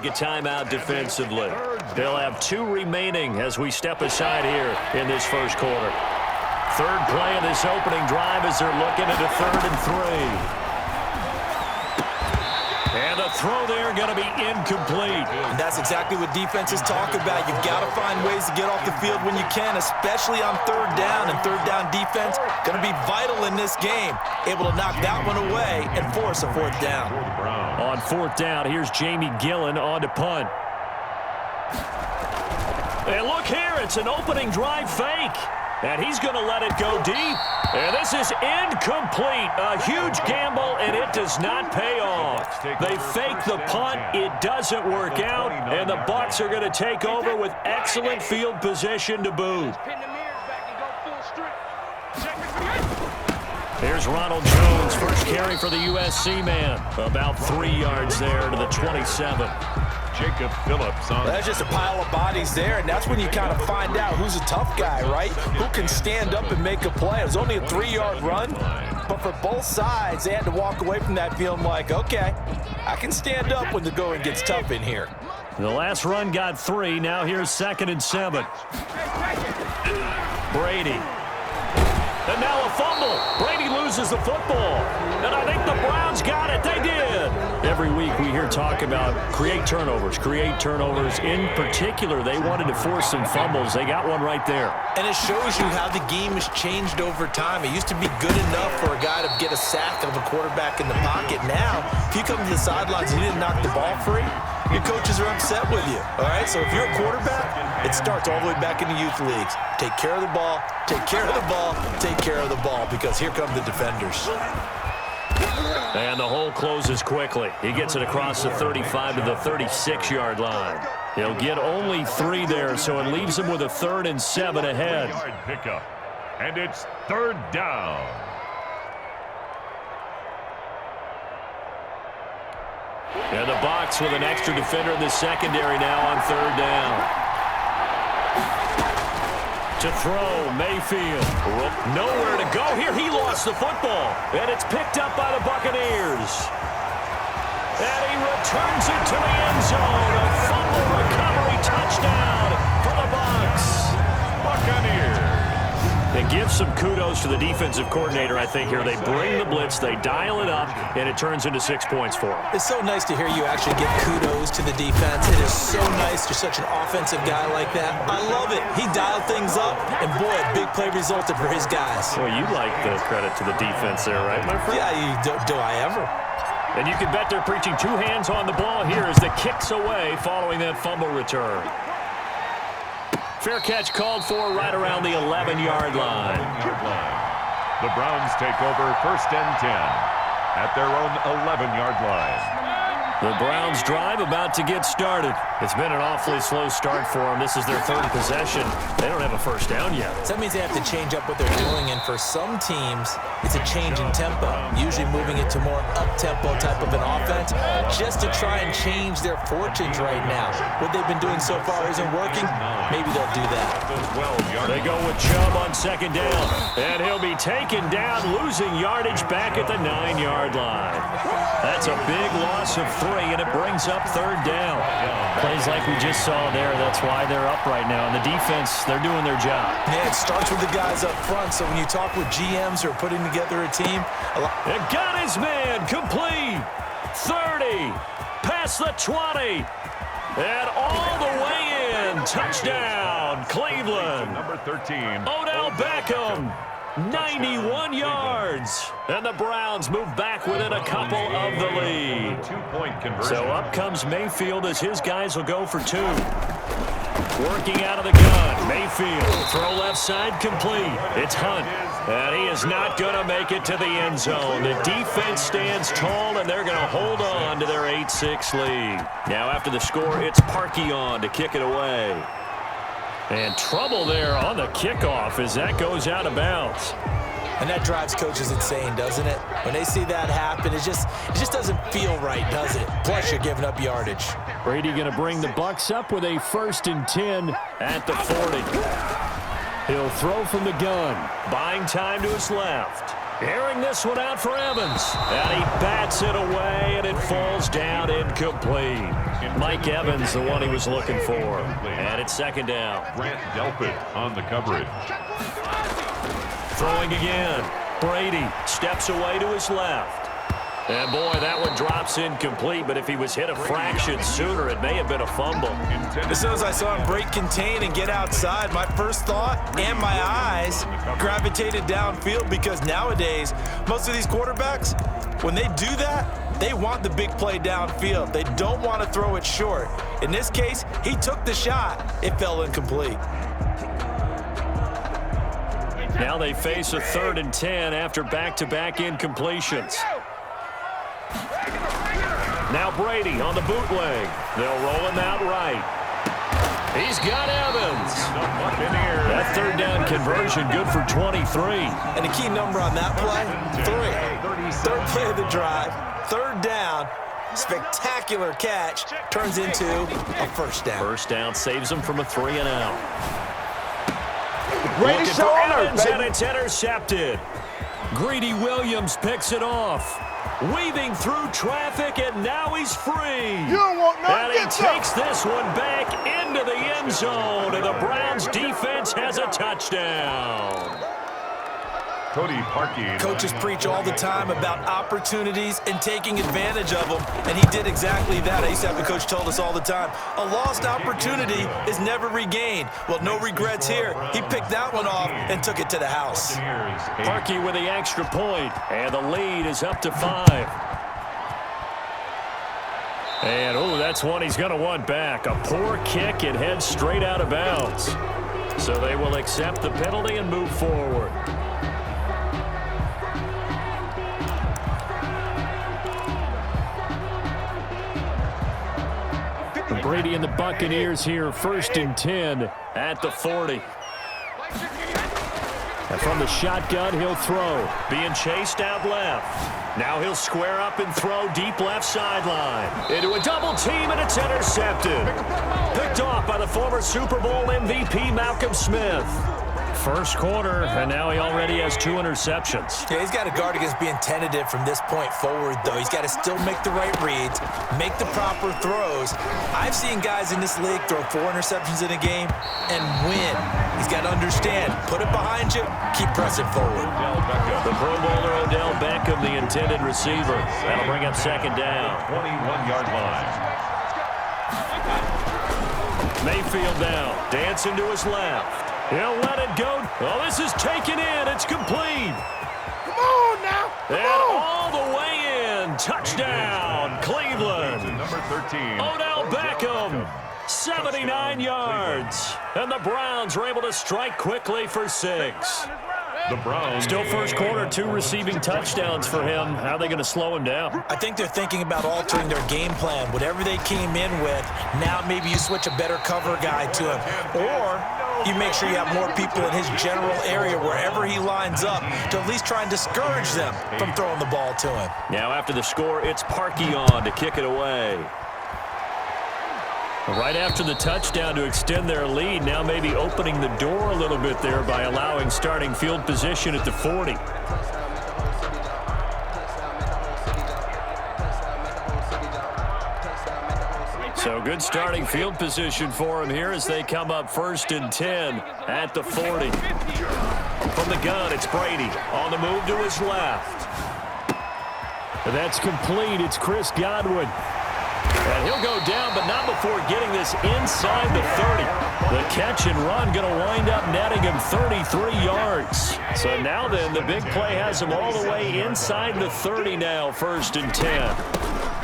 A timeout defensively. They'll have 2 remaining as we step aside here in this first quarter. Third play of this opening drive as they're looking at a 3rd and 3. And the throw there going to be incomplete. And that's exactly what defenses talk about. You've got to find ways to get off the field when you can, especially on 3rd down. And 3rd down defense going to be vital in this game. Able to knock that one away and force a 4th down. On 4th down, here's Jamie Gillen on to punt. And look here, it's an opening drive fake. And he's going to let it go deep. And this is incomplete. A huge gamble, and it does not pay off. They fake the punt. It doesn't work out. And the Bucs are going to take over with excellent field position to boot. Here's Ronald Jones, first carry for the USC man. About 3 yards there to the 27. Jacob Phillips on. That's just a pile of bodies there, and that's when you kind of find out who's a tough guy, right? Who can stand up and make a play. It was only a 3-yard run, but for both sides, they had to walk away from that feeling like, okay, I can stand up when the going gets tough in here. The last run got 3. Now here's 2nd and 7. Brady. And now a fumble. Brady loses the football. And I think the Browns got it. They did. Every week we hear talk about create turnovers. In particular, they wanted to force some fumbles. They got one right there. And it shows you how the game has changed over time. It used to be good enough for a guy to get a sack of a quarterback in the pocket. Now, if you come to the sidelines and you didn't knock the ball free, your coaches are upset with you. All right, so if you're a quarterback, it starts all the way back in the youth leagues. Take care of the ball, take care of the ball, take care of the ball, because here come the defenders. And the hole closes quickly. He gets it across the 35 to the 36-yard line. He'll get only 3 there, so it leaves him with a 3rd and 7 ahead. Pickup. And it's 3rd down. And the Bucs with an extra defender in the secondary now on 3rd down. To throw, Mayfield. Nowhere to go here. He lost the football. And it's picked up by the Buccaneers. And he returns it to the end zone. A fumble recovery touchdown for the Bucs. Buccaneers. It gives some kudos to the defensive coordinator, I think, here. They bring the blitz, they dial it up, and it turns into 6 points for them. It's so nice to hear you actually give kudos to the defense. It is so nice. You're such an offensive guy like that. I love it. He dialed things up, and boy, a big play resulted for his guys. Well, you like the credit to the defense there, right, my friend? Yeah, do I ever? And you can bet they're preaching 2 hands on the ball here as the kick's away following that fumble return. Fair catch called for right around the 11-yard line. The Browns take over 1st and 10 at their own 11-yard line. The Browns drive about to get started. It's been an awfully slow start for them. This is their 3rd possession. They don't have a 1st down yet. So that means they have to change up what they're doing, and for some teams, it's a change in tempo, usually moving it to more up-tempo type of an offense, just to try and change their fortunes right now. What they've been doing so far isn't working. Maybe they'll do that. They go with Chubb on 2nd down, and he'll be taken down, losing yardage back at the 9-yard line. That's a big loss of 3, and it brings up 3rd down. Plays like we just saw there, that's why they're up right now. And the defense, they're doing their job. Yeah, it starts with the guys up front, so when you talk with GMs who are putting together a team... It got his man, complete, 30, past the 20, and all the way in, touchdown, Cleveland. Number 13. Odell Beckham. 91 yards. And the Browns move back within a couple of the lead. 2-point conversion. So up comes Mayfield as his guys will go for 2. Working out of the gun. Mayfield. Throw left side complete. It's Hunt. And he is not going to make it to the end zone. The defense stands tall, and they're going to hold on to their 8-6 lead. Now after the score, it's Parkey on to kick it away. And trouble there on the kickoff as that goes out of bounds. And that drives coaches insane, doesn't it? When they see that happen, it just doesn't feel right, does it? Plus, you're giving up yardage. Brady going to bring the Bucs up with a 1st and 10 at the 40. He'll throw from the gun. Buying time to his left. Airing this one out for Evans. And he bats it away, and it falls down incomplete. Mike Evans, the one he was looking for. And it's second down. Grant Delpit on the coverage. Throwing again. Brady steps away to his left. And, boy, that one drops incomplete, but if he was hit a fraction sooner, it may have been a fumble. As soon as I saw him break contain and get outside, my first thought and my eyes gravitated downfield because nowadays, most of these quarterbacks, when they do that, they want the big play downfield. They don't want to throw it short. In this case, he took the shot. It fell incomplete. Now they face a 3rd and 10 after back-to-back incompletions. Now Brady on the bootleg. They'll roll him out right. He's got Evans. That 3rd down conversion good for 23. And the key number on that play, 3. 3rd play of the drive, 3rd down, spectacular catch, turns into a first down. First down saves him from a 3-and-out. Brady Looking for Evans, and it's intercepted. Greedy Williams picks it off. Weaving through traffic, and now he's free. You don't want nothing. And he takes this one back into the end zone, and the Browns defense has a touchdown. Cody Parkey. Coaches preach all the time about opportunities and taking advantage of them, and he did exactly that. I used to have a coach told us all the time, a lost opportunity is never regained. Well, no regrets here. He picked that one off and took it to the house. Parkey with the extra point, and the lead is up to 5. And, oh, that's one he's going to want back. A poor kick, it heads straight out of bounds. So they will accept the penalty and move forward. Brady and the Buccaneers here, 1st and 10 at the 40. And from the shotgun, he'll throw. Being chased out left. Now he'll square up and throw deep left sideline. Into a double team, and it's intercepted. Picked off by the former Super Bowl MVP, Malcolm Smith. First quarter, and now he already has 2 interceptions. Yeah, he's got to guard against being tentative from this point forward, though. He's got to still make the right reads, make the proper throws. I've seen guys in this league throw 4 interceptions in a game and win. He's got to understand, put it behind you, keep pressing forward. The Pro Bowler Odell Beckham, the intended receiver. That'll bring up second down. 21-yard line. Mayfield now, dancing to his left. He'll let it go. Oh, this is taken in. It's complete. Come on now. And all the way in. Touchdown, Cleveland. Number 13. Odell Beckham, 79 yards. And the Browns are able to strike quickly for 6. The Browns. Still first quarter, 2 receiving touchdowns for him. How are they going to slow him down? I think they're thinking about altering their game plan. Whatever they came in with, now maybe you switch a better cover guy to him. Or you make sure you have more people in his general area wherever he lines up to at least try and discourage them from throwing the ball to him. Now after the score, it's Parkey on to kick it away. Right after the touchdown to extend their lead, now maybe opening the door a little bit there by allowing starting field position at the 40. So good starting field position for him here as they come up 1st and 10 at the 40. From the gun, it's Brady on the move to his left. That's complete. It's Chris Godwin. And he'll go down, but not before getting this inside the 30. The catch and run going to wind up netting him 33 yards. So now then, the big play has him all the way inside the 30 now, 1st and 10.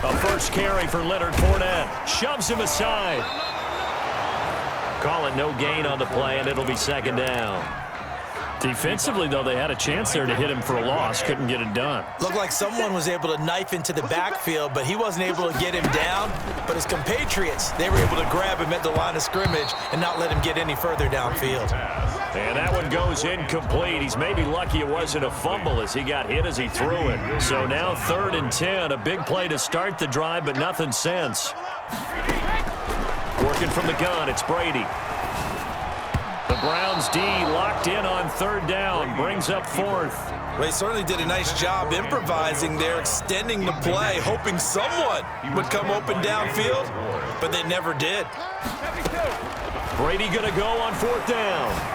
A first carry for Leonard Fournette. Shoves him aside. Call it no gain on the play, and it'll be second down. Defensively, though, they had a chance there to hit him for a loss. Couldn't get it done. Looked like someone was able to knife into the backfield, but he wasn't able to get him down. But his compatriots, they were able to grab him at the line of scrimmage and not let him get any further downfield. And that one goes incomplete. He's maybe lucky it wasn't a fumble as he got hit as he threw it. So now 3rd and 10. A big play to start the drive, but nothing since. Working from the gun, it's Brady. The Browns D locked in on third down, brings up fourth. They certainly did a nice job improvising there, extending the play, hoping someone would come open downfield, but they never did. Brady going to go on fourth down.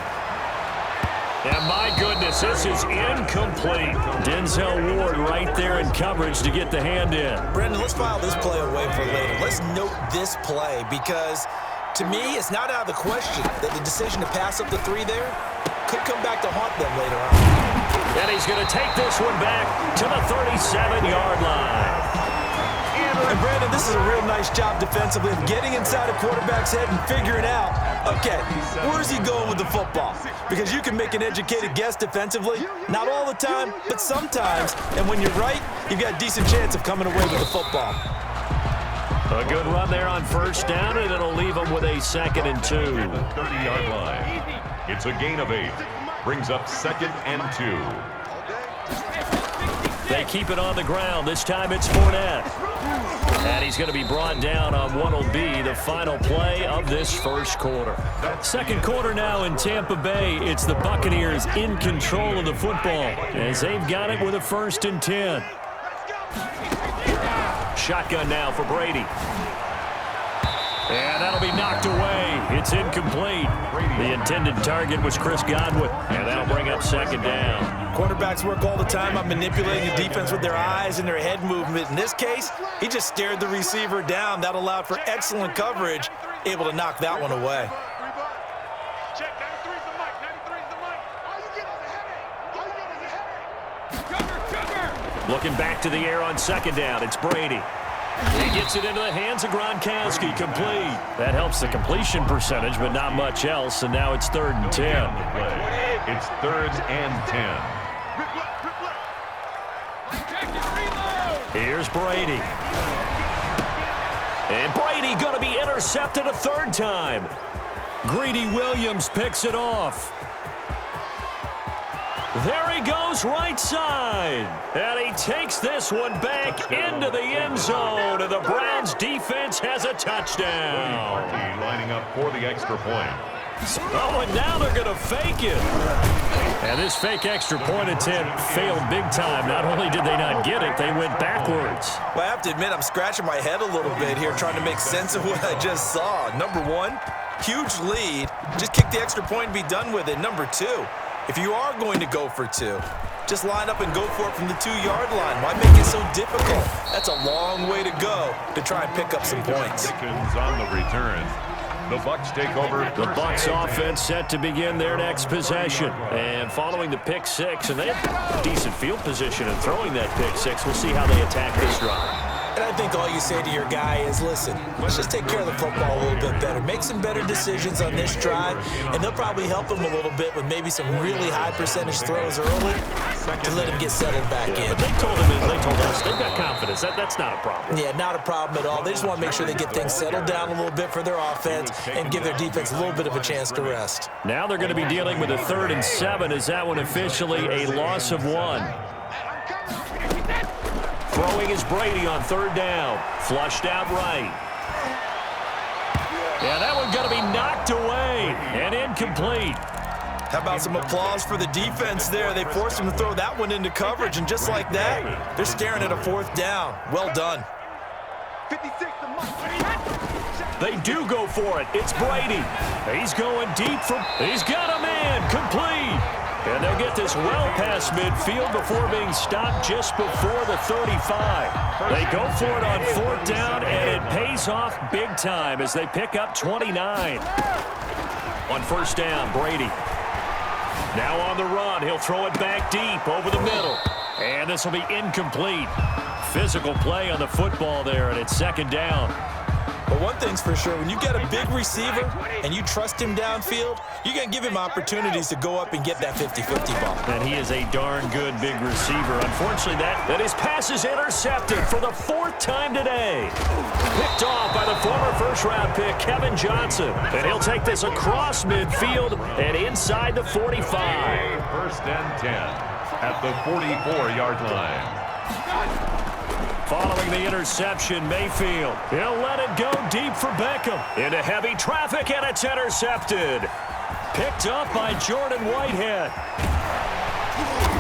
And my goodness, this is incomplete. Denzel Ward right there in coverage to get the hand in. Brendan, let's file this play away for later. Let's note this play because, to me, it's not out of the question that the decision to pass up the 3 there could come back to haunt them later on. And he's going to take this one back to the 37-yard line. And, Brandon, this is a real nice job defensively of getting inside a quarterback's head and figuring out, okay, where's he going with the football? Because you can make an educated guess defensively, not all the time, but sometimes. And when you're right, you've got a decent chance of coming away with the football. A good run there on first down, and it'll leave them with a 2nd and 2. 30-yard line. It's a gain of 8. Brings up 2nd and 2. They keep it on the ground. This time it's Fournette. And he's going to be brought down on what will be the final play of this first quarter. Second quarter now in Tampa Bay. It's the Buccaneers in control of the football as they've got it with a 1st and 10. Shotgun now for Brady. And that'll be knocked away. It's incomplete. The intended target was Chris Godwin. And that'll bring up 2nd down. Quarterbacks work all the time on manipulating the defense with their eyes and their head movement. In this case, he just stared the receiver down. That allowed for excellent coverage, able to knock that one away. Looking back to the air on 2nd down. It's Brady. He gets it into the hands of Gronkowski, complete. That helps the completion percentage, but not much else, and now it's 3rd and 10. It's 3rd and 10. Here's Brady. And Brady going to be intercepted a 3rd time. Greedy Williams picks it off. There he goes right side. And he takes this one back into the end zone. And the Browns defense has a touchdown. Lining up for the extra point. Oh, and now they're going to fake it. And this fake extra point attempt failed big time. Not only did they not get it, they went backwards. Well, I have to admit, I'm scratching my head a little bit here trying to make sense of what I just saw. Number one, huge lead. Just kick the extra point and be done with it. Number two, if you are going to go for 2, just line up and go for it from the 2-yard line. Why make it so difficult? That's a long way to go to try and pick up some points. Dickens on the return. The Bucs take over. The Bucs offense set to begin their next possession. And following the pick 6, and they have decent field position in throwing that pick 6. We'll see how they attack this drive. And I think all you say to your guy is, listen, let's just take care of the football a little bit better. Make some better decisions on this drive, and they'll probably help him a little bit with maybe some really high percentage throws early to let him get settled back in. But they told him, they told us, they've got confidence. That's not a problem. Yeah, not a problem at all. They just want to make sure they get things settled down a little bit for their offense and give their defense a little bit of a chance to rest. Now they're going to be dealing with a 3rd and 7. Is that one officially a loss of 1? Throwing is Brady on 3rd down. Flushed out right. Yeah, that one going to be knocked away and incomplete. How about some applause for the defense there? They forced him to throw that one into coverage, and just like that, they're staring at a 4th down. Well done. They do go for it. It's Brady. He's going deep for... He's got a man. Complete. And they'll get this well past midfield before being stopped just before the 35. They go for it on 4th down, and it pays off big time as they pick up 29. On 1st down, Brady. Now on the run. He'll throw it back deep over the middle. And this will be incomplete. Physical play on the football there, and it's 2nd down. But one thing's for sure, when you get a big receiver and you trust him downfield, you're going to give him opportunities to go up and get that 50-50 ball. And he is a darn good big receiver. Unfortunately, that his pass is intercepted for the 4th time today. Picked off by the former first-round pick, Kevin Johnson. And he'll take this across midfield and inside the 45. 1st and 10 at the 44-yard line. Following the interception, Mayfield. He'll let it go deep for Beckham. Into heavy traffic, and it's intercepted. Picked up by Jordan Whitehead.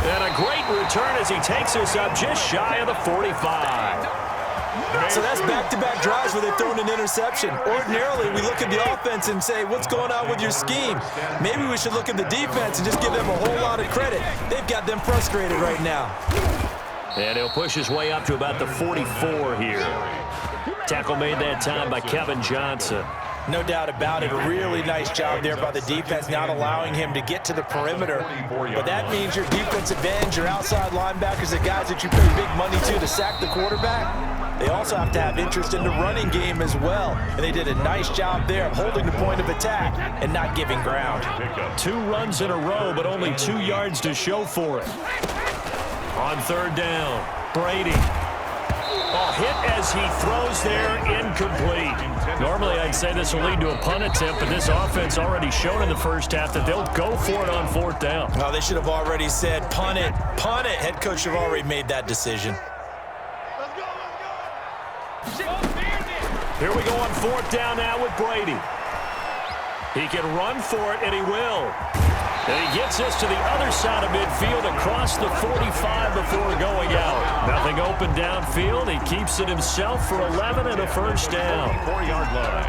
And a great return as he takes us up just shy of the 45. So that's back-to-back drives where they're throwing an interception. Ordinarily, we look at the offense and say, what's going on with your scheme? Maybe we should look at the defense and just give them a whole lot of credit. They've got them frustrated right now. And he'll push his way up to about the 44 here. Tackle made that time by Kevin Johnson. No doubt about it. A really nice job there by the defense, not allowing him to get to the perimeter. But that means your defensive ends, your outside linebackers, the guys that you pay big money to sack the quarterback, they also have to have interest in the running game as well. And they did a nice job there of holding the point of attack and not giving ground. 2 runs in a row, but only 2 yards to show for it. On third down, Brady. Oh, hit as he throws there, incomplete. Normally, I'd say this will lead to a punt attempt, but this offense already showed in the first half that they'll go for it on fourth down. Well, they should have already said, punt it, punt it. Head coach should have already made that decision. Here we go on fourth down now with Brady. He can run for it, and he will. And he gets us to the other side of midfield across the 45 before going out. Nothing open downfield. He keeps it himself for 11 and a first down. 4-yard line.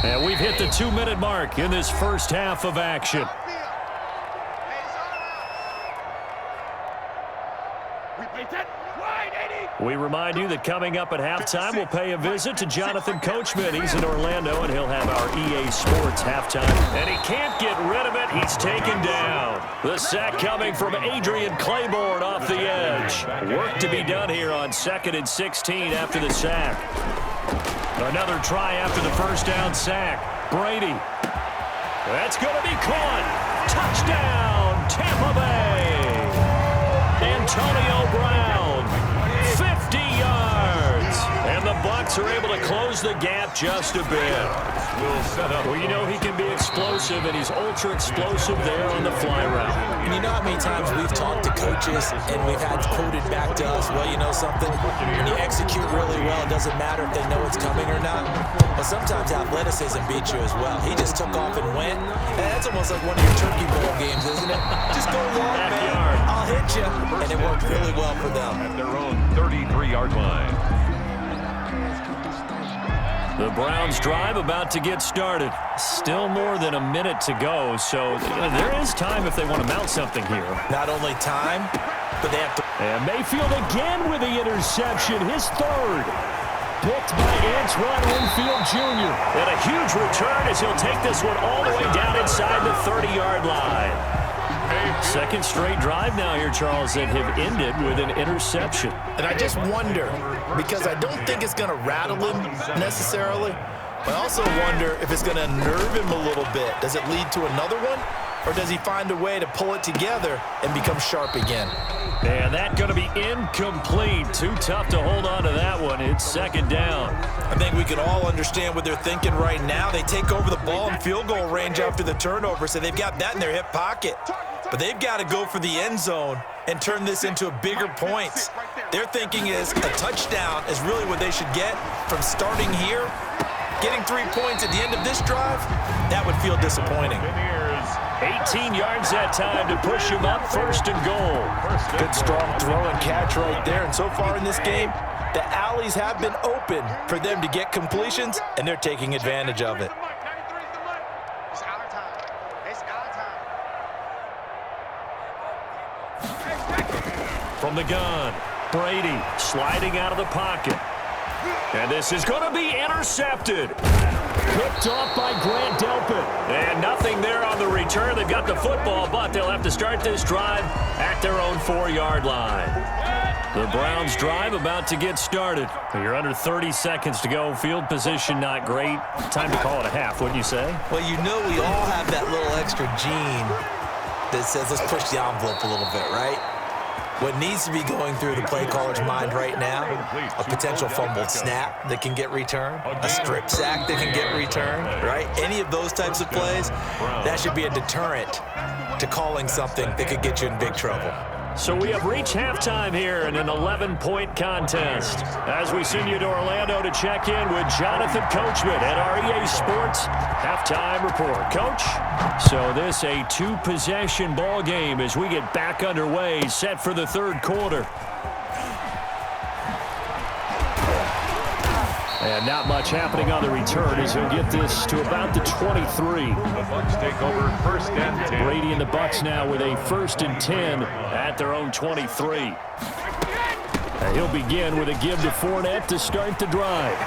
And we've hit the 2-minute mark in this first half of action. We remind you that coming up at halftime, we'll pay a visit to Jonathan Coachman. He's in Orlando, and he'll have our EA Sports halftime. And he can't get rid of it. He's taken down. The sack coming from Adrian Claiborne off the edge. Work to be done here on 2nd and 16 after the sack. Another try after the first down sack. Brady. That's going to be caught. Touchdown, Tampa Bay. Antonio Brown. 50 yards. And the Bucs are able to close the gap just a bit. Well, you know he can be explosive, and he's ultra-explosive there on the fly route. And you know how many times we've talked to coaches and we've had quoted back to us, well, you know something? When you execute really well, it doesn't matter if they know it's coming or not. But sometimes athleticism beats you as well. He just took off and went. And that's almost like one of your turkey bowl games, isn't it? Just go long, man. I'll hit you. And it worked really well for them. At their own 33-yard line. The Browns drive about to get started. Still more than a minute to go, so there is time if they want to mount something here. Not only time, but they have to. And Mayfield again with the interception, his third. Picked by Antoine Winfield Jr. And a huge return as he'll take this one all the way down inside the 30-yard line. Second straight drive now here, Charles, that have ended with an interception. And I just wonder, because I don't think it's going to rattle him necessarily, but I also wonder if it's going to unnerve him a little bit. Does it lead to another one, or does he find a way to pull it together and become sharp again? And that's going to be incomplete. Too tough to hold on to that one. It's second down. I think we can all understand what they're thinking right now. They take over the ball in field goal range after the turnover, so they've got that in their hip pocket. But they've got to go for the end zone and turn this into bigger points. Their thinking is a touchdown is really what they should get from starting here. Getting 3 points at the end of this drive, that would feel disappointing. 18 yards that time to push him up, first and goal. Good strong throw and catch right there. And so far in this game, the alleys have been open for them to get completions, and they're taking advantage of it. From the gun, Brady sliding out of the pocket. And this is going to be intercepted. Picked off by Grant Delpit. And nothing there on the return. They've got the football, but they'll have to start this drive at their own 4-yard line. The Browns drive about to get started. You're under 30 seconds to go. Field position not great. Time to call it a half, wouldn't you say? Well, you know we all have that little extra gene that says let's push the envelope a little bit, right? What needs to be going through the play caller's mind right now, a potential fumbled snap that can get returned, a strip sack that can get returned, right? Any of those types of plays, that should be a deterrent to calling something that could get you in big trouble. So we have reached halftime here in an 11-point contest. As we send you to Orlando to check in with Jonathan Coachman at our EA Sports Halftime Report. Coach, so this a two-possession ball game as we get back underway, set for the third quarter. And not much happening on the return as he'll get this to about the 23. The Bucks take over first and 10. Brady and the Bucks now with a 1st and 10 at their own 23. And he'll begin with a give to Fournette to start the drive.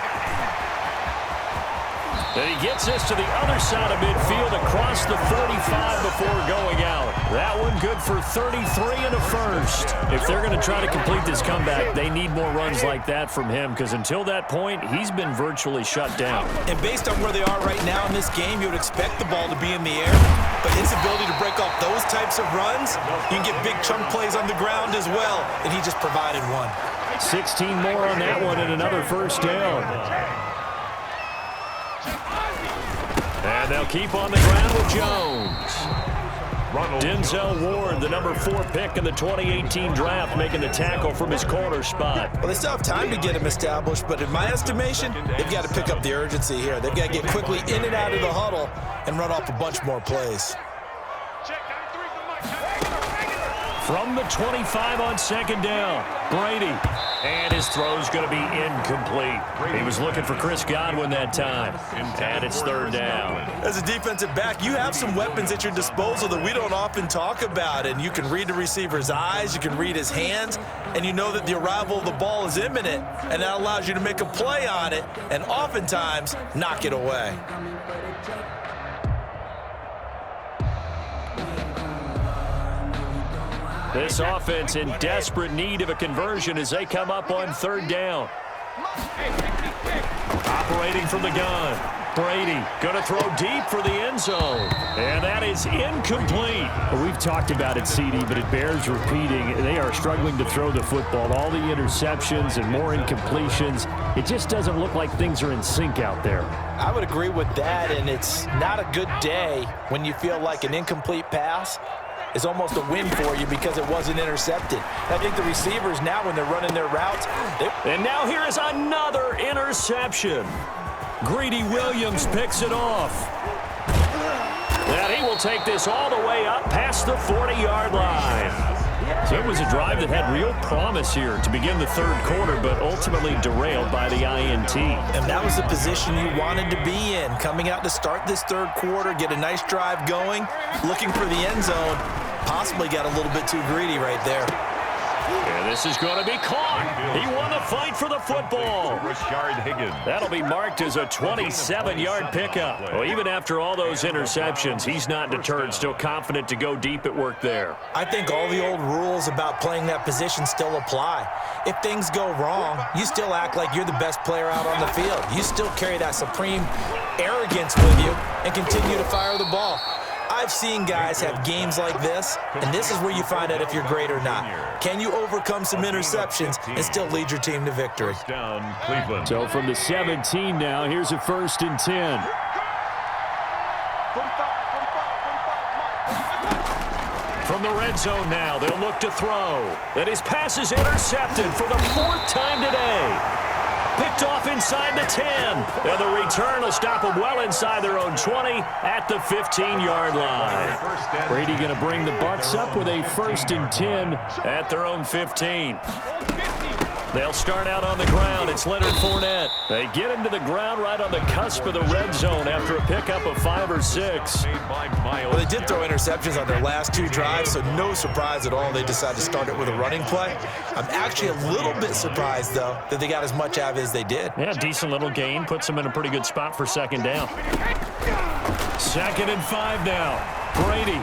And he gets this to the other side of midfield across the 45 before going out. That one good for 33 and a first. If they're going to try to complete this comeback, they need more runs like that from him because until that point, he's been virtually shut down. And based on where they are right now in this game, you would expect the ball to be in the air. But his ability to break off those types of runs, you can get big chunk plays on the ground as well. And he just provided one. 16 more on that one and another first down. And they'll keep on the ground with Jones. Denzel Ward, the number 4 pick in the 2018 draft, making the tackle from his corner spot. Well, they still have time to get him established, but in my estimation, they've got to pick up the urgency here. They've got to get quickly in and out of the huddle and run off a bunch more plays. From the 25 on second down, Brady. And his throw's going to be incomplete. He was looking for Chris Godwin that time. And it's third down. As a defensive back, you have some weapons at your disposal that we don't often talk about. And you can read the receiver's eyes, you can read his hands, and you know that the arrival of the ball is imminent. And that allows you to make a play on it and oftentimes knock it away. This offense in desperate need of a conversion as they come up on third down. Operating from the gun. Brady going to throw deep for the end zone. And that is incomplete. Well, we've talked about it, CD, but it bears repeating. They are struggling to throw the football. All the interceptions and more incompletions. It just doesn't look like things are in sync out there. I would agree with that, and it's not a good day when you feel like an incomplete pass is almost a win for you because it wasn't intercepted. I think the receivers now, when they're running their routes. And now here is another interception. Greedy Williams picks it off. And he will take this all the way up past the 40-yard line. So it was a drive that had real promise here to begin the third quarter, but ultimately derailed by the INT. And that was the position you wanted to be in, coming out to start this third quarter, get a nice drive going, looking for the end zone. Possibly got a little bit too greedy right there. And this is going to be caught. He won the fight for the football. Rashard Higgins. That'll be marked as a 27-yard pickup. Well, even after all those interceptions, he's not deterred, still confident to go deep at work there. I think all the old rules about playing that position still apply. If things go wrong, you still act like you're the best player out on the field. You still carry that supreme arrogance with you and continue to fire the ball. I've seen guys have games like this, and this is where you find out if you're great or not. Can you overcome some interceptions and still lead your team to victory? First down, Cleveland. So from the 17 now, here's a 1st and 10. From the red zone now, they'll look to throw. And his pass is intercepted for the 4th time today. Picked off inside the 10. And the return will stop them well inside their own 20 at the 15-yard line. Brady going to bring the Bucks up with a 1st and 10 at their own 15. They'll start out on the ground. It's Leonard Fournette. They get him to the ground right on the cusp of the red zone after a pickup of 5 or 6. Well, they did throw interceptions on their last 2 drives, so no surprise at all they decided to start it with a running play. I'm actually a little bit surprised, though, that they got as much out of it as they did. Yeah, decent little gain. Puts them in a pretty good spot for second down. 2nd and 5 now. Brady.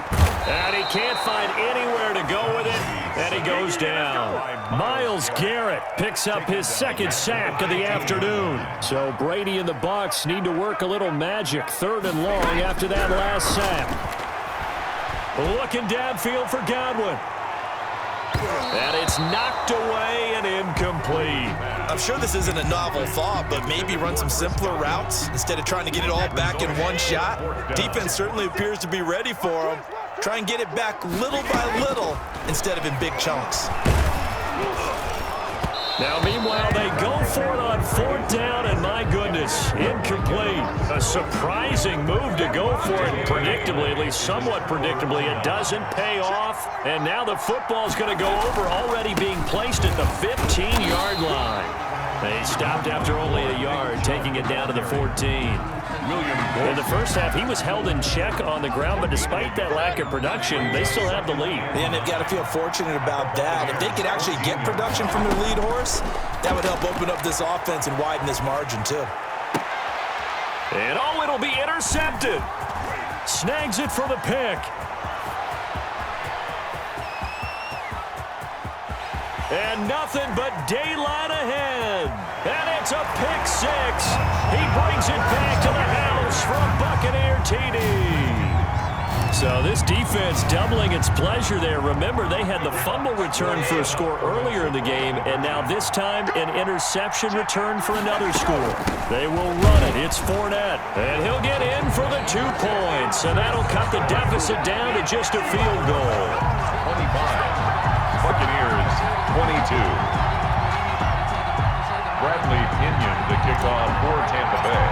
And he can't find anywhere to go with it. And he goes down. Myles Garrett picks up his 2nd sack of the afternoon. So Brady and the Bucks need to work a little magic 3rd and long after that last sack. Looking downfield for Godwin. And it's knocked away and incomplete. I'm sure this isn't a novel thought, but maybe run some simpler routes instead of trying to get it all back in one shot. Defense certainly appears to be ready for him. Try and get it back little by little instead of in big chunks. Now, meanwhile, they go for it on 4th down, and my goodness, incomplete. A surprising move to go for it, predictably, at least somewhat predictably. It doesn't pay off, and now the football's going to go over, already being placed at the 15-yard line. They stopped after only a yard, taking it down to the 14. In the first half, he was held in check on the ground, but despite that lack of production, they still have the lead. And they've got to feel fortunate about that. If they could actually get production from their lead horse, that would help open up this offense and widen this margin, too. And oh, it'll be intercepted. Snags it for the pick. And nothing but daylight ahead. And it's a pick six. He brings it back to the house for a Buccaneer TD. So this defense doubling its pleasure there. Remember, they had the fumble return for a score earlier in the game, and now this time an interception return for another score. They will run it. It's Fournette, and he'll get in for the 2 points, and that'll cut the deficit down to just a field goal. 25. Buccaneers, 22. Bradley Pinion, the kickoff for Tampa Bay.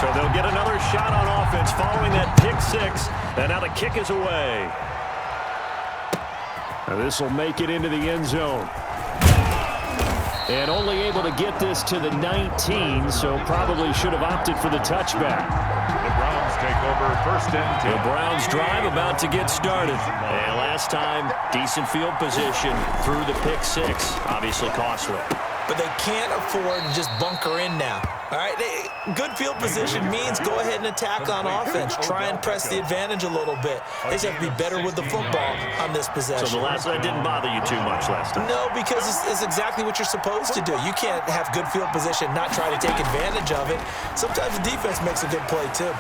So they'll get another shot on offense following that pick six, and now the kick is away. Now this will make it into the end zone. And only able to get this to the 19, so probably should have opted for the touchback. The Browns take over 1st and 10. The Browns drive about to get started. And last time, decent field position through the pick six. Obviously cost them. But they can't afford to just bunker in now. All right, good field position means go ahead and attack on offense. Try and press the advantage a little bit. They just have to be better with the football on this possession. So the last one didn't bother you too much last time? No, because it's exactly what you're supposed to do. You can't have good field position, not try to take advantage of it. Sometimes the defense makes a good play, too.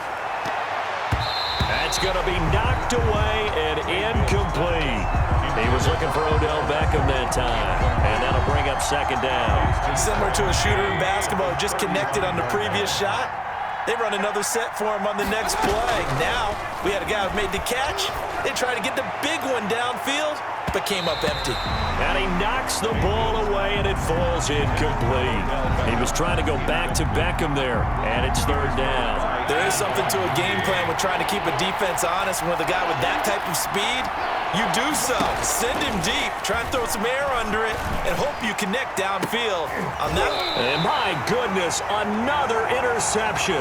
That's going to be knocked away and incomplete. He was looking for Odell Beckham that time, and that'll bring up 2nd down. Similar to a shooter in basketball who just connected on the previous shot. They run another set for him on the next play. Now, we had a guy who made the catch. They tried to get the big one downfield, but came up empty. And he knocks the ball away, and it falls incomplete. He was trying to go back to Beckham there, and it's 3rd down. There is something to a game plan with trying to keep a defense honest. With a guy with that type of speed, you do so. Send him deep. Try and throw some air under it and hope you connect downfield on that. And my goodness, another interception.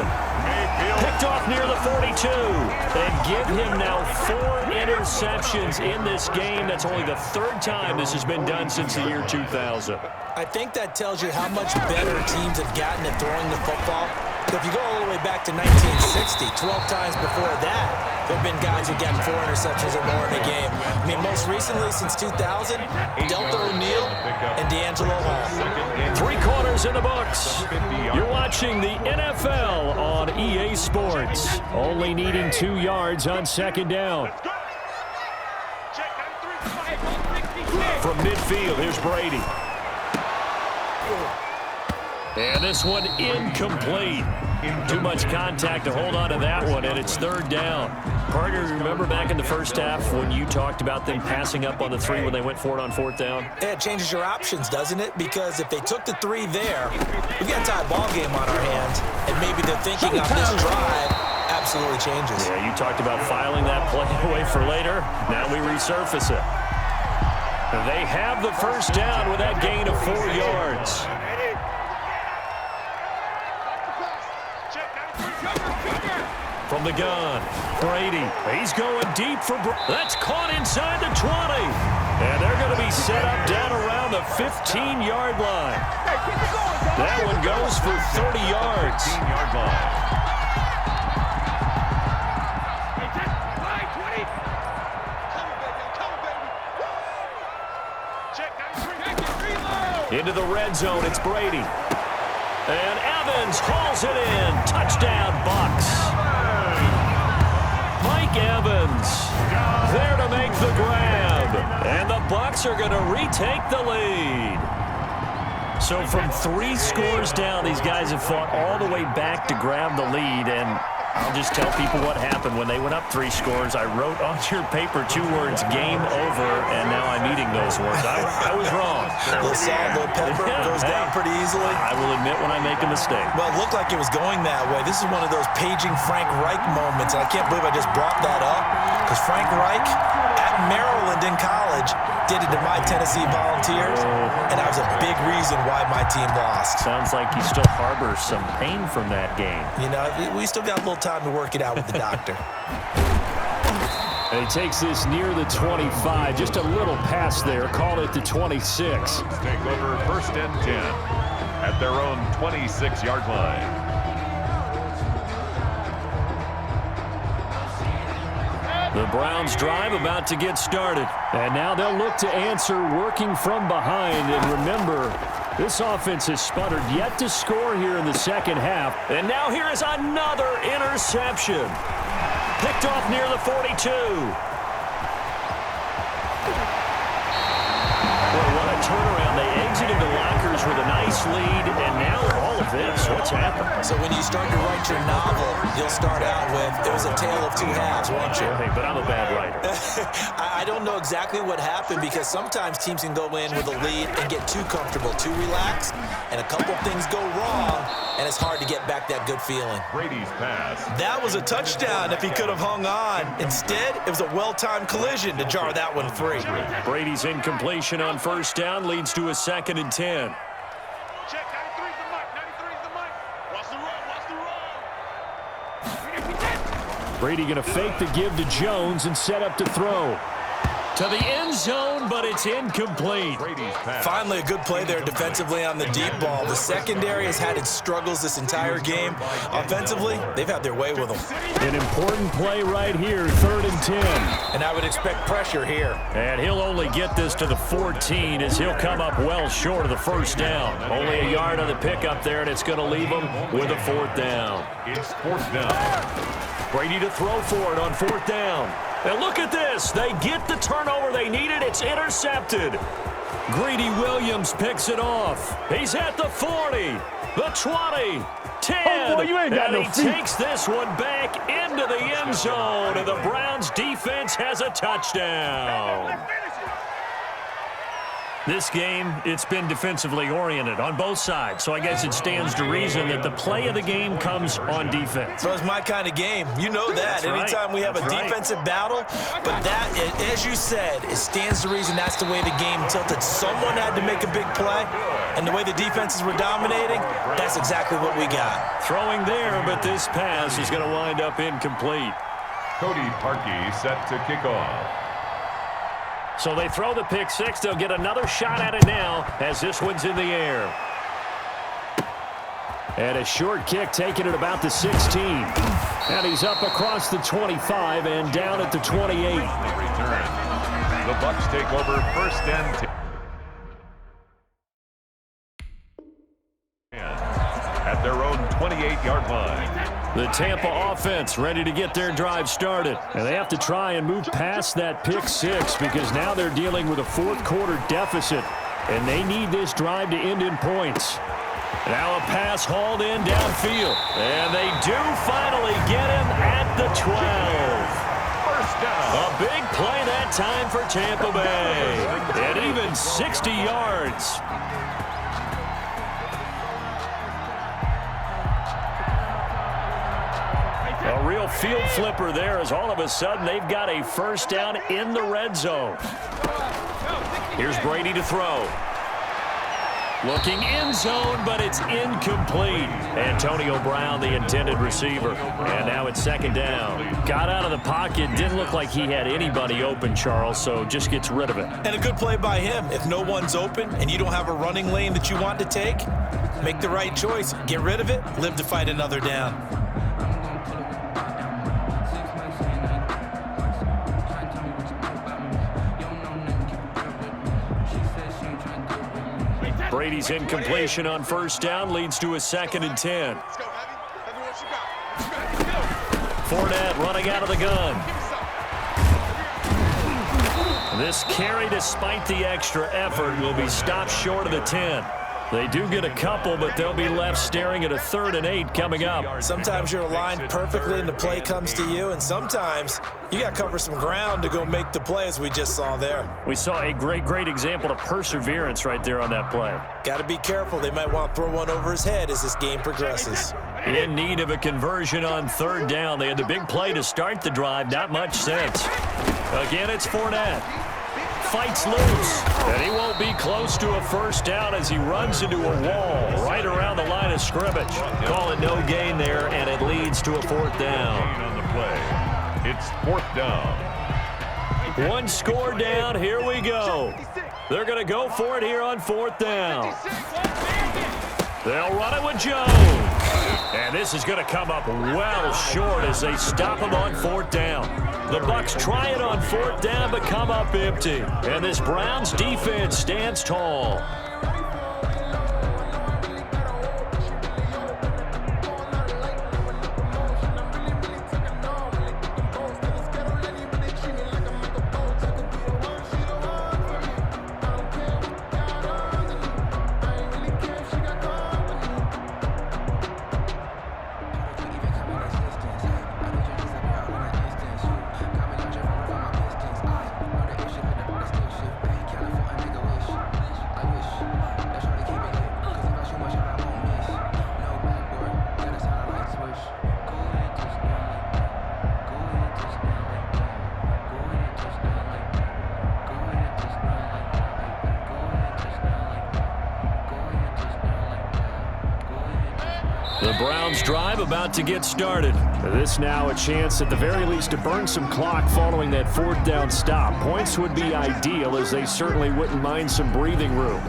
Picked off near the 42. And give him now 4 interceptions in this game. That's only the 3rd time this has been done since the year 2000. I think that tells you how much better teams have gotten at throwing the football. If you go all the way back to 1960, 12 times before that, there have been guys who got 4 interceptions or more in a game. I mean, most recently, since 2000, Delta O'Neal and D'Angelo Hall. 3 quarters in the books. You're watching the NFL on EA Sports. Only needing 2 yards on 2nd down. From midfield, here's Brady. And this one incomplete. Too much contact to hold on to that one, and it's 3rd down. Partner, remember back in the first half when you talked about them passing up on the 3 when they went for it on 4th down? Yeah, it changes your options, doesn't it? Because if they took the 3 there, we've got a tie ball game on our hands, and maybe the thinking on this drive absolutely changes. Yeah, you talked about filing that play away for later. Now we resurface it. They have the 1st down with that gain of 4 yards. From the gun, Brady. He's going deep for that's caught inside the 20. And they're going to be set up down around the 15-yard line. That one goes for 30 yards. 15-yard line. Into the red zone, it's Brady. And Evans hauls it in. Touchdown, Bucs. Mike Evans there to make the grab. And the Bucs are going to retake the lead. So from 3 scores down, these guys have fought all the way back to grab the lead. And I'll just tell people what happened when they went up 3 scores. I wrote on your paper 2 words, game over, and now I'm eating those words. I was wrong. A little salt, a little pepper, goes down pretty easily. I will admit when I make a mistake. Well, it looked like it was going that way. This is one of those paging Frank Reich moments, and I can't believe I just brought that up, because Frank Reich at Maryland in college did it to my Tennessee Volunteers, and that was a big reason why my team lost. Sounds like he still harbors some pain from that game. You know, we still got a little time to work it out with the doctor. And he takes this near the 25. Just a little pass there. Call it the 26. Take over first and 10 at their own 26-yard line. The Browns drive about to get started. And now they'll look to answer working from behind. And remember, this offense has sputtered yet to score here in the second half. And now here is another interception. Picked off near the 42. Well, what a turnaround. They exited the lockers with a nice lead, and now all of this. What's happened? So when you start to write your novel, you'll start out with, it was a tale of 2 halves, won't you? Hey, but I'm a bad writer. I don't know exactly what happened, because sometimes teams can go in with a lead and get too comfortable, too relaxed, and a couple things go wrong, and it's hard to get back that good feeling. Brady's pass. That was a touchdown if he could have hung on. Instead, it was a well-timed collision to jar that one free. Brady's incompletion on first down leads to a 2nd and 10. Check, 93's the mic, 93's the mic. Watch the run, watch the run. Brady going to fake the give to Jones and set up to throw. To the end zone, but it's incomplete. Brady's pass. Finally, a good play there defensively on the deep ball. The secondary has had its struggles this entire game. Offensively, they've had their way with them. An important play right here, 3rd and 10. And I would expect pressure here. And he'll only get this to the 14 as he'll come up well short of the first down. Only a yard on the pickup there, and it's going to leave him with a 4th down. It's 4th down. Brady to throw for it on 4th down. And look at this. They get the turnover they needed. It's intercepted. Greedy Williams picks it off. He's at the 40, the 20, 10. Oh, boy, you ain't got and no he feet. takes this one back into the end zone. And the Browns defense has a touchdown. This game, it's been defensively oriented on both sides, so I guess it stands to reason that the play of the game comes on defense. So it's my kind of game. You know that. That's right. Anytime we have a That's right. defensive battle, but that, as you said, it stands to reason that's the way the game tilted. Someone had to make a big play, and the way the defenses were dominating, that's exactly what we got. Throwing there, but this pass is going to wind up incomplete. Cody Parkey set to kick off. So they throw the pick 6. They'll get another shot at it now as this one's in the air. And a short kick taken at about the 16. And he's up across the 25 and down at the 28. Return. The Bucs take over first and 10 at their own 28-yard line. The Tampa offense ready to get their drive started. And they have to try and move past that pick 6 because now they're dealing with a 4th quarter deficit. And they need this drive to end in points. Now a pass hauled in downfield. And they do finally get him at the 12. First down. A big play that time for Tampa Bay. And even 60 yards. A real field flipper there as all of a sudden they've got a first down in the red zone. Here's Brady to throw. Looking end zone, but it's incomplete. Antonio Brown, the intended receiver. And now it's 2nd down. Got out of the pocket. Didn't look like he had anybody open, Charles, so just gets rid of it. And a good play by him. If no one's open and you don't have a running lane that you want to take, make the right choice. Get rid of it. Live to fight another down. Brady's incompletion on first down leads to a 2nd and 10. Let's go, Heavy. Heavy, what you got? Fournette running out of the gun. This carry, despite the extra effort, will be stopped short of the 10. They do get a couple, but they'll be left staring at a 3rd and 8 coming up. Sometimes you're aligned perfectly and the play comes to you, and sometimes you got to cover some ground to go make the play, as we just saw there. We saw a great example of perseverance right there on that play. Got to be careful. They might want to throw one over his head as this game progresses. In need of a conversion on 3rd down. They had the big play to start the drive. Not much sense. Again, it's Fournette. Fights loose, and he won't be close to a 1st down as he runs into a wall right around the line of scrimmage. Call it no gain there, and it leads to a 4th down. On the play, it's 4th down. 1 score down. Here we go. They're going to go for it here on 4th down. They'll run it with Jones. And this is going to come up well short as they stop him on 4th down. The Bucs try it on 4th down, but come up empty. And this Browns defense stands tall. The Browns drive about to get started. This now a chance at the very least to burn some clock following that 4th down stop. Points would be ideal as they certainly wouldn't mind some breathing room.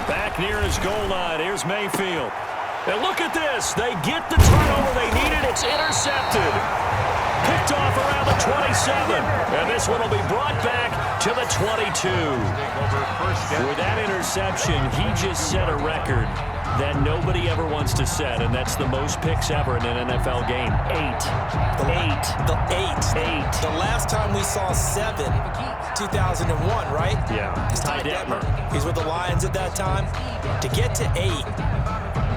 Back near his goal line. Here's Mayfield. And look at this. They get the turnover they needed. It's intercepted. Picked off around the 27. And this one will be brought back to the 22. With that interception, he just set a record that nobody ever wants to set, and that's the most picks ever in an NFL game. 8. The last time we saw 7, 2001, right? Yeah. Ty Detmer. He's with the Lions at that time. To get to 8,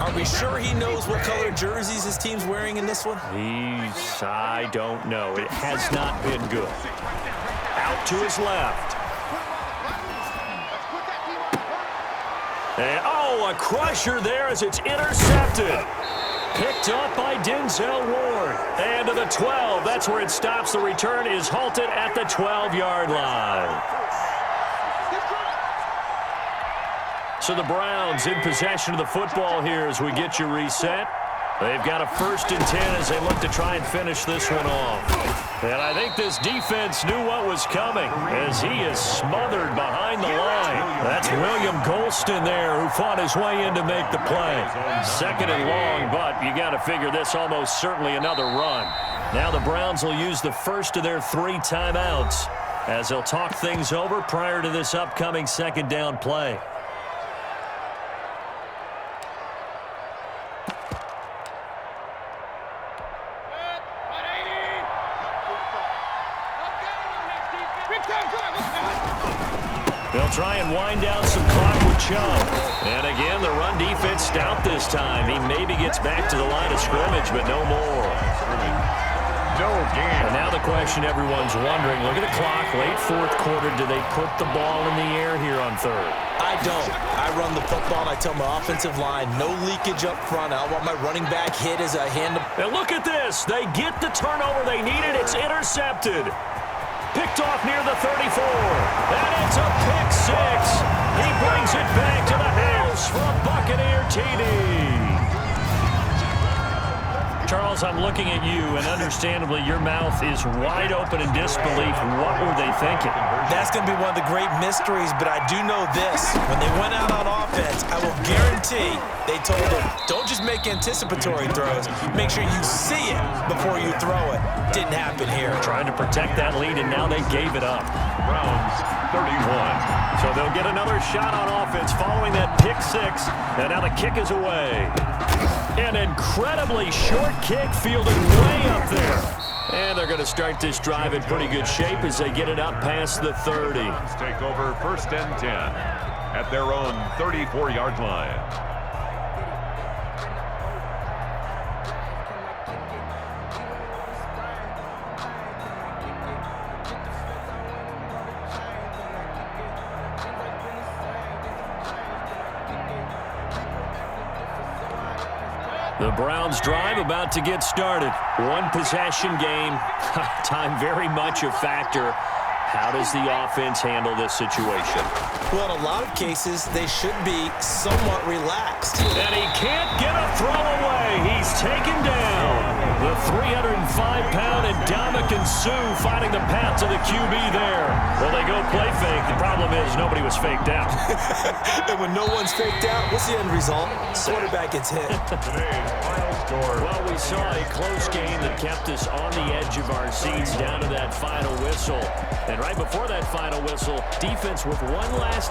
are we sure he knows what color jerseys his team's wearing in this one? I don't know. It has not been good. Out to his left. And, a crusher there as it's intercepted. Picked up by Denzel Ward. And to the 12. That's where it stops. The return is halted at the 12-yard line. So the Browns in possession of the football here as we get you reset. They've got a 1st and 10 as they look to try and finish this one off. And I think this defense knew what was coming as he is smothered behind the line. That's William Golston there who fought his way in to make the play. 2nd and long, but you got to figure this almost certainly another run. Now the Browns will use the first of their 3 timeouts as they'll talk things over prior to this upcoming 2nd down play. They'll try and wind down some clock with Chubb. And again, the run defense stout this time. He maybe gets back to the line of scrimmage, but no more. No gain. And now the question everyone's wondering, look at the clock, late 4th quarter. Do they put the ball in the air here on 3rd? I don't. I run the football, and I tell my offensive line, no leakage up front. I want my running back hit as a hand. And look at this. They get the turnover they needed. It's intercepted. Picked off near the 34. And it's a pick 6. He brings it back to the house for a Buccaneer TD. Charles, I'm looking at you, and understandably, your mouth is wide open in disbelief. What were they thinking? That's going to be one of the great mysteries, but I do know this. When they went out on offense, I will guarantee they told them, don't just make anticipatory throws. Make sure you see it before you throw it. Didn't happen here. Trying to protect that lead, and now they gave it up. Browns 31. So they'll get another shot on offense following that pick six, and now the kick is away. An incredibly short kick fielded way up there. And they're going to start this drive in pretty good shape as they get it up past the 30. Browns take over 1st and 10 at their own 34-yard line. The Browns drive about to get started. One possession game. Time very much a factor. How does the offense handle this situation? Well, in a lot of cases, they should be somewhat relaxed. And he can't get a throw away. He's taken down. The 305-pound Ndamukong Suh finding the path to the QB there. Well, they go play fake. The problem is nobody was faked out. And when no one's faked out, what's the end result? Quarterback gets hit. Today's final score. Well, we saw a close game that kept us on the edge of our seats down to that final whistle. And right before that final whistle, defense with one last